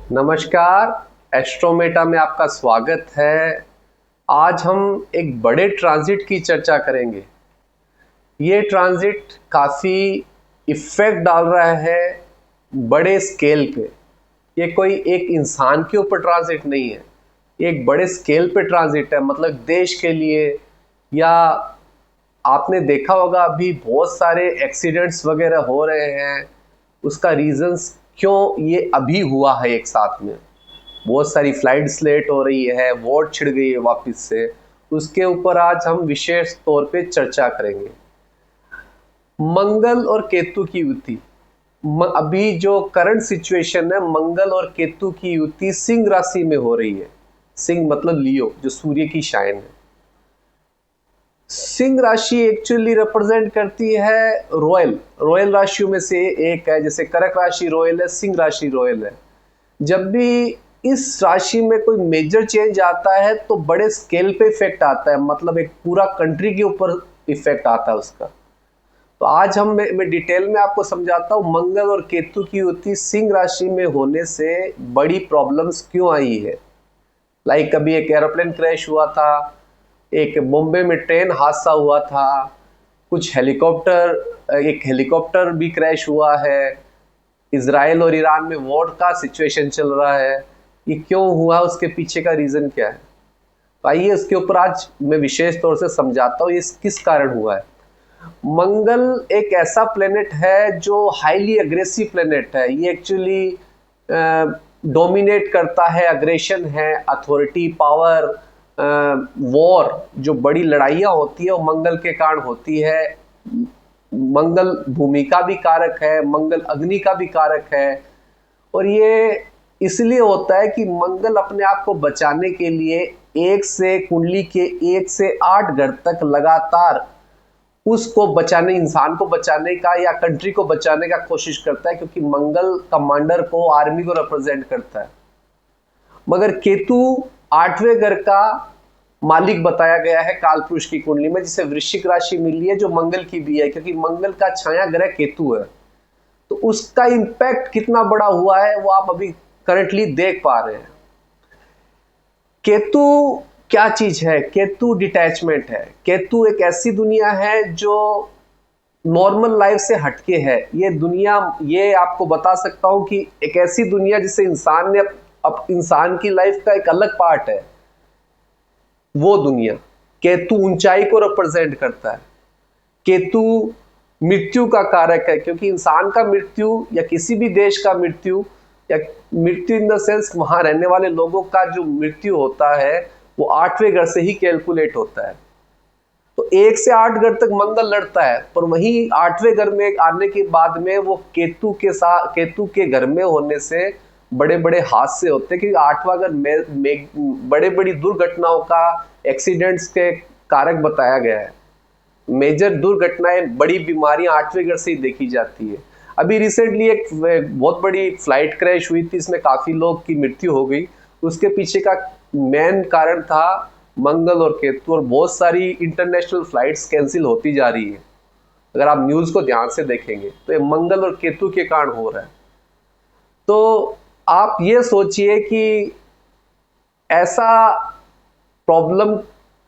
नमस्कार, एस्ट्रोमेटा में आपका स्वागत है। आज हम एक बड़े ट्रांजिट की चर्चा करेंगे। ये ट्रांजिट काफ़ी इफ़ेक्ट डाल रहा है बड़े स्केल पे। ये कोई एक इंसान के ऊपर ट्रांजिट नहीं है, एक बड़े स्केल पे ट्रांजिट है। मतलब देश के लिए, या आपने देखा होगा अभी बहुत सारे एक्सीडेंट्स वगैरह हो रहे हैं। उसका रीजंस क्यों ये अभी हुआ है एक साथ में, बहुत सारी फ्लाइट्स लेट हो रही है, वॉर छिड़ गई है वापस से, उसके ऊपर आज हम विशेष तौर पे चर्चा करेंगे। मंगल और केतु की युति, अभी जो करंट सिचुएशन है, मंगल और केतु की युति सिंह राशि में हो रही है। सिंह मतलब लियो, जो सूर्य की शाइन है। सिंह राशि एक्चुअली रिप्रेजेंट करती है रॉयल राशियों में से एक है। जैसे कर्क राशि रॉयल है, सिंह राशि रॉयल है। जब भी इस राशि में कोई मेजर चेंज आता है तो बड़े स्केल पे इफेक्ट आता है, मतलब एक पूरा कंट्री के ऊपर इफेक्ट आता है उसका। तो आज मैं डिटेल में आपको समझाता हूँ मंगल और केतु की युति सिंह राशि में होने से बड़ी प्रॉब्लम्स क्यों आई है। लाइक अभी एक एरोप्लेन क्रैश हुआ था, एक मुंबई में ट्रेन हादसा हुआ था, कुछ एक हेलीकॉप्टर भी क्रैश हुआ है, इजराइल और ईरान में वॉर का सिचुएशन चल रहा है। ये क्यों हुआ, उसके पीछे का रीज़न क्या है, तो आइए उसके ऊपर आज मैं विशेष तौर से समझाता हूँ ये किस कारण हुआ है। मंगल एक ऐसा प्लेनेट है जो हाईली अग्रेसिव प्लेनेट है। ये एक्चुअली डोमिनेट करता है, अग्रेशन है, अथॉरिटी, पावर, वॉर, जो बड़ी लड़ाइयाँ होती है वो मंगल के कारण होती है। मंगल भूमि का भी कारक है, मंगल अग्नि का भी कारक है। और ये इसलिए होता है कि मंगल अपने आप को बचाने के लिए कुंडली के 1 से 8 घर तक लगातार उसको बचाने, इंसान को बचाने का या कंट्री को बचाने का कोशिश करता है, क्योंकि मंगल कमांडर को, आर्मी को रिप्रेजेंट करता है। मगर केतु 8वें घर का मालिक बताया गया है काल पुरुष की कुंडली में, जिसे वृश्चिक राशि मिली है, जो मंगल की भी है, क्योंकि मंगल का छाया ग्रह केतु है। तो उसका इंपैक्ट कितना बड़ा हुआ है वो आप अभी करंटली देख पा रहे हैं। केतु क्या चीज है? केतु डिटैचमेंट है। केतु एक ऐसी दुनिया है जो नॉर्मल लाइफ से हटके है। ये दुनिया, ये आपको बता सकता हूं कि एक ऐसी दुनिया जिसे इंसान ने अब इंसान की लाइफ का एक अलग पार्ट है, वो दुनिया। केतु ऊंचाई को रिप्रेजेंट करता है। केतु मृत्यु का कारक है, क्योंकि इंसान का मृत्यु या किसी भी देश का मृत्यु, या मृत्यु इन द सेंस वहां रहने वाले लोगों का जो मृत्यु होता है वो 8वें घर से ही कैलकुलेट होता है। तो 1 से 8 घर तक मंगल लड़ता है, पर वहीं 8वें घर में आने के बाद में वो केतु के घर में होने से बड़े बड़े हादसे होते हैं, क्योंकि 8वां घर बड़े बड़ी दुर्घटनाओं का, एक्सीडेंट्स के कारक बताया गया है। मेजर दुर्घटनाएं, बड़ी बीमारियां 8वें घर से ही देखी जाती है। अभी रिसेंटली एक बहुत बड़ी फ्लाइट क्रैश हुई थी, इसमें काफी लोग की मृत्यु हो गई। उसके पीछे का मेन कारण था मंगल और केतु, और बहुत सारी इंटरनेशनल फ्लाइट्स कैंसिल होती जा रही है। अगर आप न्यूज को ध्यान से देखेंगे तो ये मंगल और केतु के कारण हो रहा है। तो आप ये सोचिए कि ऐसा प्रॉब्लम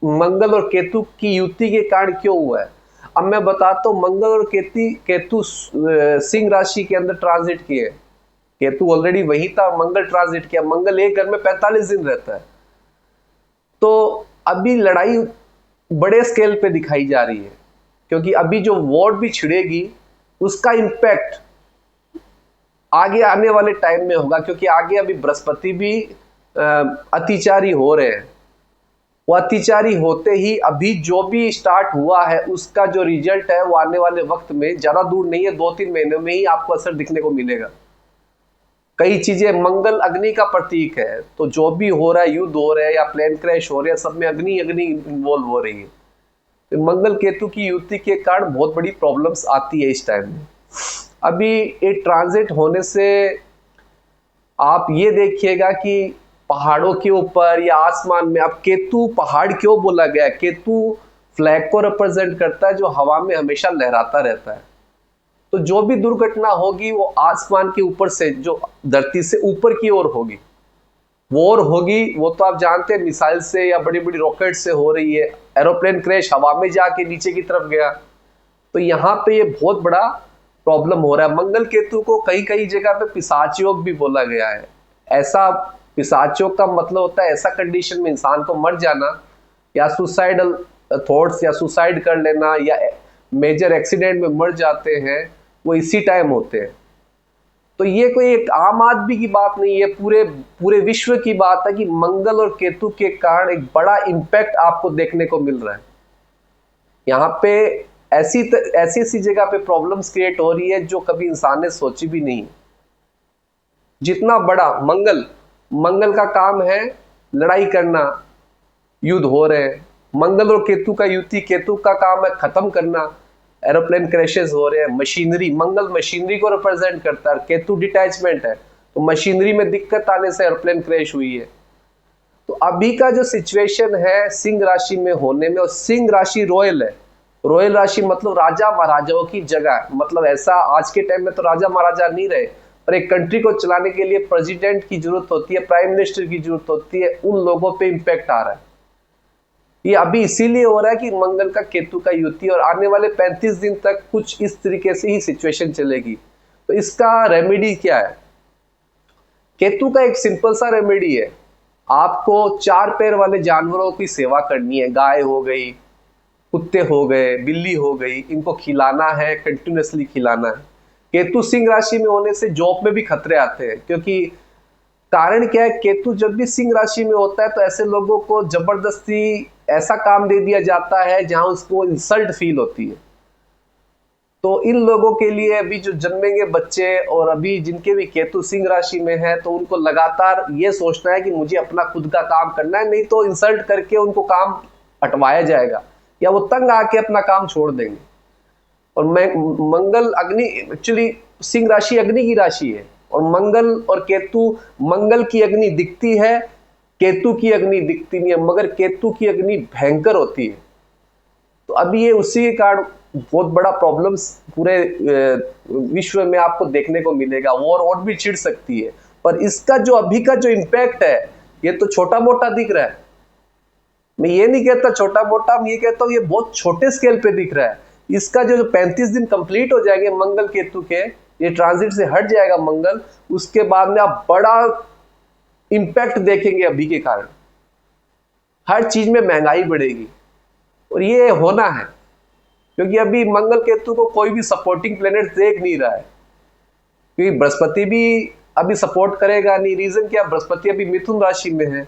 मंगल और केतु की युति के कारण क्यों हुआ है। अब मैं बताता हूँ, मंगल और केतु सिंह राशि के अंदर ट्रांजिट किए। केतु ऑलरेडी वही था, मंगल ट्रांजिट किया। मंगल एक घर में 45 दिन रहता है। तो अभी लड़ाई बड़े स्केल पे दिखाई जा रही है, क्योंकि अभी जो वॉर भी छिड़ेगी उसका इंपैक्ट आगे आने वाले टाइम में होगा, क्योंकि आगे अभी बृहस्पति भी अतिचारी हो रहे हैं। वो अतिचारी होते ही अभी जो भी स्टार्ट हुआ है उसका जो रिजल्ट है वो आने वाले वक्त में, ज्यादा दूर नहीं है, 2-3 महीनों में ही आपको असर दिखने को मिलेगा। कई चीजें, मंगल अग्नि का प्रतीक है, तो जो भी हो रहा है, युद्ध हो रहा है या प्लेन क्रैश हो रहा है, सब में अग्नि इन्वॉल्व हो रही है। तो मंगल केतु की युति के कारण बहुत बड़ी प्रॉब्लम्स आती है इस टाइम में। अभी ये ट्रांजिट होने से आप ये देखिएगा कि पहाड़ों के ऊपर या आसमान में, अब केतु पहाड़ क्यों बोला गया? केतु फ्लैग को रिप्रेजेंट करता है, जो हवा में हमेशा लहराता रहता है। तो जो भी दुर्घटना होगी वो आसमान के ऊपर से, जो धरती से ऊपर की ओर होगी, वो और होगी। वो तो आप जानते हैं मिसाइल से या बड़ी बड़ी रॉकेट से हो रही है। एरोप्लेन क्रैश हवा में जाके नीचे की तरफ गया, तो यहाँ पे ये बहुत बड़ा प्रॉब्लम हो रहा है। मंगल केतु को कई कई जगह पे पिशाच योग भी बोला गया है। ऐसा पिशाच योग का मतलब होता है ऐसा कंडीशन में इंसान को मर जाना, या सुसाइडल थॉट्स, या सुसाइड कर लेना, या मेजर एक्सीडेंट में मर जाते हैं, वो इसी टाइम होते हैं। तो ये कोई एक आम आदमी की बात नहीं है, पूरे पूरे विश्व की बात है कि मंगल और केतु के कारण एक बड़ा इंपैक्ट आपको देखने को मिल रहा है। यहाँ पे ऐसी ऐसी जगह पे प्रॉब्लम्स क्रिएट हो रही है जो कभी इंसान ने सोची भी नहीं। जितना बड़ा मंगल का काम है लड़ाई करना, युद्ध हो रहे हैं। मंगल और केतु का युति, केतु का काम है खत्म करना, एरोप्लेन क्रैशेस हो रहे हैं। मशीनरी, मंगल मशीनरी को रिप्रेजेंट करता है, केतु डिटैचमेंट है, तो मशीनरी में दिक्कत आने से एरोप्लेन क्रैश हुई है। तो अभी का जो सिचुएशन है सिंह राशि में होने में, और सिंह राशि रॉयल है। रॉयल राशि मतलब राजा महाराजाओं की जगह, मतलब ऐसा आज के टाइम में तो राजा महाराजा नहीं रहे, पर एक कंट्री को चलाने के लिए प्रेसिडेंट की जरूरत होती है, प्राइम मिनिस्टर की जरूरत होती है, उन लोगों पे इम्पैक्ट आ रहा है। ये अभी इसीलिए हो रहा है कि मंगल का केतु का युति, और आने वाले 35 दिन तक कुछ इस तरीके से ही सिचुएशन चलेगी। तो इसका रेमेडी क्या है? केतु का एक सिंपल सा रेमेडी है, आपको 4 पैर वाले जानवरों की सेवा करनी है। गाय हो गई, कुत्ते हो गए, बिल्ली हो गई, इनको खिलाना है, कंटिन्यूसली खिलाना है। केतु सिंह राशि में होने से जॉब में भी खतरे आते हैं, क्योंकि कारण क्या है, केतु जब भी सिंह राशि में होता है तो ऐसे लोगों को जबरदस्ती ऐसा काम दे दिया जाता है जहां उसको इंसल्ट फील होती है। तो इन लोगों के लिए अभी जो जन्मेंगे बच्चे और अभी जिनके भी केतु सिंह राशि में है, तो उनको लगातार ये सोचना है कि मुझे अपना खुद का काम करना है, नहीं तो इंसल्ट करके उनको काम हटवाया जाएगा या वो तंग आके अपना काम छोड़ देंगे। और मंगल अग्नि, एक्चुअली सिंह राशि अग्नि की राशि है, और मंगल और केतु, मंगल की अग्नि दिखती है, केतु की अग्नि दिखती नहीं है, मगर केतु की अग्नि भयंकर होती है। तो अभी ये उसी के कारण बहुत बड़ा प्रॉब्लम्स पूरे विश्व में आपको देखने को मिलेगा। वॉर और भी छिड़ सकती है, पर इसका जो अभी का जो इम्पैक्ट है ये तो छोटा मोटा दिख रहा है। मैं ये नहीं कहता छोटा मोटा, मैं ये कहता हूँ ये बहुत छोटे स्केल पे दिख रहा है। इसका जो 35 दिन कंप्लीट हो जाएंगे मंगल केतु के, ये ट्रांजिट से हट जाएगा मंगल, उसके बाद में आप बड़ा इंपैक्ट देखेंगे। अभी के कारण हर चीज में महंगाई बढ़ेगी, और ये होना है क्योंकि अभी मंगल केतु को कोई भी सपोर्टिंग प्लेनेट देख नहीं रहा है, क्योंकि बृहस्पति भी अभी सपोर्ट करेगा नहीं। रीजन क्या, बृहस्पति अभी मिथुन राशि में है,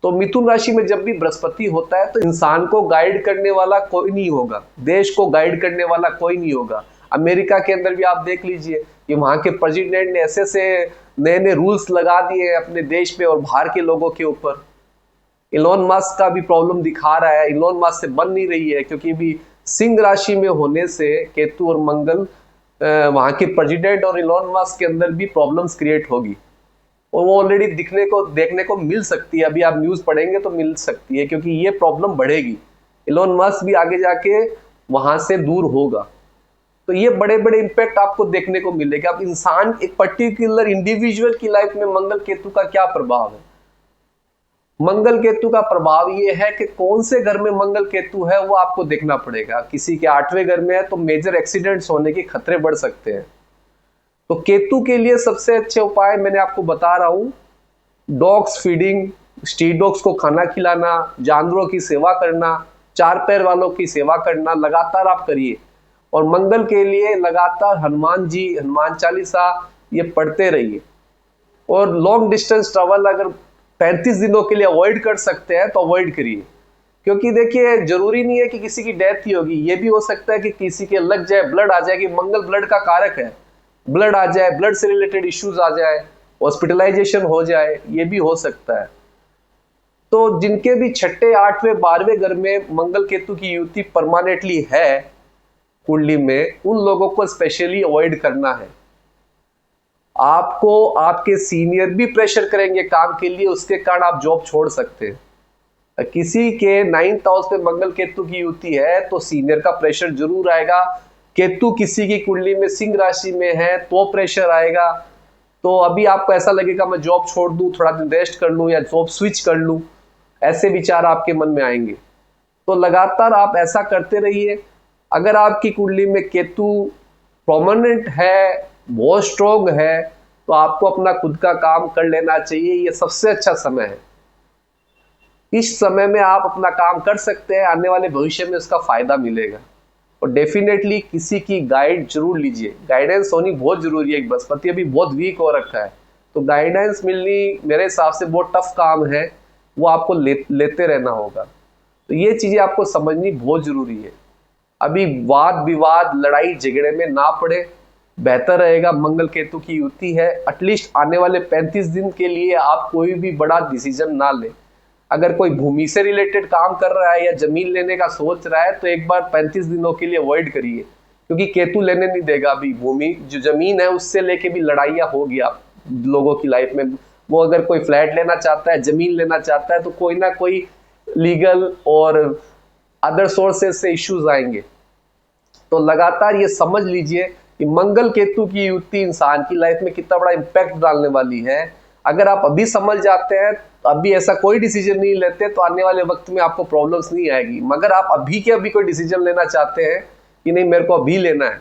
तो मिथुन राशि में जब भी बृहस्पति होता है तो इंसान को गाइड करने वाला कोई नहीं होगा, देश को गाइड करने वाला कोई नहीं होगा। अमेरिका के अंदर भी आप देख लीजिए कि वहां के प्रेसिडेंट ने ऐसे से नए नए रूल्स लगा दिए अपने देश में और बाहर के लोगों के ऊपर। इलोन मस्क का भी प्रॉब्लम दिखा रहा है, इलोन मस्क से बन नहीं रही है, क्योंकि भी सिंह राशि में होने से केतु और मंगल, वहां के प्रेसिडेंट और इलोन मस्क के अंदर भी प्रॉब्लम्स क्रिएट होगी, और वो ऑलरेडी देखने को मिल सकती है। अभी आप न्यूज पढ़ेंगे तो मिल सकती है, क्योंकि ये प्रॉब्लम बढ़ेगी। इलोन मस्क भी आगे जाके वहां से दूर होगा, तो ये बड़े बड़े इंपैक्ट आपको देखने को मिलेगा। अब इंसान, एक पर्टिकुलर इंडिविजुअल की लाइफ में मंगल केतु का क्या प्रभाव है? मंगल केतु का प्रभाव ये है कि कौन से घर में मंगल केतु है वो आपको देखना पड़ेगा। किसी के 8वें घर में है तो मेजर एक्सीडेंट्स होने के खतरे बढ़ सकते हैं। तो केतु के लिए सबसे अच्छे उपाय मैंने आपको बता रहा हूं, डॉग्स फीडिंग, स्ट्रीट डॉग्स को खाना खिलाना, जानवरों की सेवा करना, 4 पैर वालों की सेवा करना, लगातार आप करिए। और मंगल के लिए लगातार हनुमान जी, हनुमान चालीसा ये पढ़ते रहिए। और लॉन्ग डिस्टेंस ट्रैवल अगर 35 दिनों के लिए अवॉइड कर सकते हैं तो अवॉइड करिए, क्योंकि देखिए जरूरी नहीं है कि किसी की डेथ ही होगी, ये भी हो सकता है कि किसी के लग जाए, ब्लड आ जाए, कि मंगल ब्लड का कारक है, ब्लड आ जाए, ब्लड से रिलेटेड इश्यूज आ जाए, हॉस्पिटलाइजेशन हो जाए, ये भी हो सकता है। तो जिनके भी 6, 8वें, 12वें घर में मंगल केतु की युति परमानेंटली है कुंडली में, उन लोगों को स्पेशली अवॉइड करना है। आपको आपके सीनियर भी प्रेशर करेंगे काम के लिए, उसके कारण आप जॉब छोड़ सकते हैं। किसी के 9th हाउस पे मंगल केतु की युति है तो सीनियर का प्रेशर जरूर आएगा, केतु किसी की कुंडली में सिंह राशि में है तो प्रेशर आएगा। तो अभी आपको ऐसा लगेगा मैं जॉब छोड़ दूं, थोड़ा दिन रेस्ट कर लूं या जॉब स्विच कर लूं, ऐसे विचार आपके मन में आएंगे। तो लगातार आप ऐसा करते रहिए। अगर आपकी कुंडली में केतु प्रोमिनेंट है, बहुत स्ट्रोंग है, तो आपको अपना खुद का काम कर लेना चाहिए। ये सबसे अच्छा समय है। इस समय में आप अपना काम कर सकते हैं, आने वाले भविष्य में उसका फायदा मिलेगा। और डेफिनेटली किसी की गाइड जरूर लीजिए, गाइडेंस होनी बहुत जरूरी है। बृहस्पति अभी बहुत वीक हो रखा है, तो गाइडेंस मिलनी मेरे हिसाब से बहुत टफ काम है, वो आपको लेते रहना होगा। तो ये चीजें आपको समझनी बहुत जरूरी है। अभी वाद विवाद लड़ाई झगड़े में ना पड़े, बेहतर रहेगा। मंगल केतु की युति है, एटलीस्ट आने वाले 35 दिन के लिए आप कोई भी बड़ा डिसीजन ना ले। अगर कोई भूमि से रिलेटेड काम कर रहा है या जमीन लेने का सोच रहा है तो एक बार 35 दिनों के लिए अवॉइड करिए, क्योंकि केतु लेने नहीं देगा। अभी भूमि जो जमीन है उससे लेके भी लड़ाइयाँ हो गया लोगों की लाइफ में। वो अगर कोई फ्लैट लेना चाहता है, जमीन लेना चाहता है, तो कोई ना कोई लीगल और अदर सोर्सेज से इश्यूज आएंगे। तो लगातार ये समझ लीजिए कि मंगल केतु की युति इंसान की लाइफ में कितना बड़ा इम्पैक्ट डालने वाली है। अगर आप अभी समझ जाते हैं, अभी ऐसा कोई डिसीजन नहीं लेते, तो आने वाले वक्त में आपको प्रॉब्लम्स नहीं आएगी। मगर आप अभी के अभी कोई डिसीजन लेना चाहते हैं कि नहीं मेरे को अभी लेना है,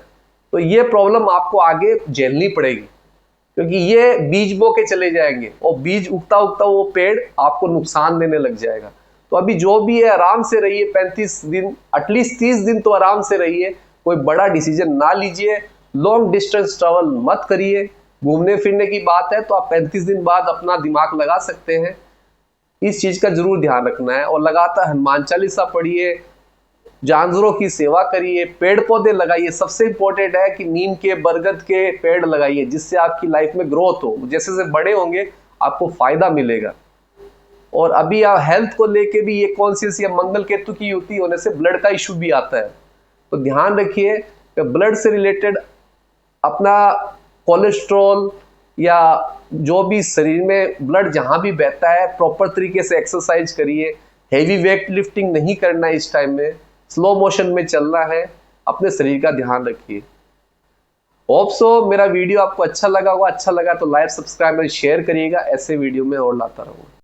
तो ये प्रॉब्लम आपको आगे झेलनी पड़ेगी, क्योंकि ये बीज बो के चले जाएंगे और बीज उगता उगता वो पेड़ आपको नुकसान देने लग जाएगा। तो अभी जो भी है आराम से रहिए, 35 दिन एटलीस्ट 30 दिन तो आराम से रहिए। कोई बड़ा डिसीजन ना लीजिए, लॉन्ग डिस्टेंस ट्रैवल मत करिए। घूमने फिरने की बात है तो आप 35 दिन बाद अपना दिमाग लगा सकते हैं। इस चीज का जरूर ध्यान रखना है। और लगातार हनुमान चालीसा पढ़िए, जानवरों की सेवा करिए, पेड़ पौधे लगाइए। सबसे इंपॉर्टेंट है कि नीम के, बरगद के पेड़ लगाइए, जिससे आपकी लाइफ में ग्रोथ हो। जैसे जैसे बड़े होंगे आपको फायदा मिलेगा। और अभी आप हेल्थ को लेके भी ये कॉन्शियस, या मंगल केतु की युति होने से ब्लड का इशू भी आता है, तो ध्यान रखिए कि ब्लड से रिलेटेड अपना कोलेस्ट्रॉल या जो भी शरीर में ब्लड जहां भी बहता है, प्रॉपर तरीके से एक्सरसाइज करिए। हेवी वेट लिफ्टिंग नहीं करना है इस टाइम में, स्लो मोशन में चलना है। अपने शरीर का ध्यान रखिए। होप सो मेरा वीडियो आपको अच्छा लगा होगा। अच्छा लगा तो लाइक, सब्सक्राइब और शेयर करिएगा। ऐसे वीडियो में और लाता रहूँगा।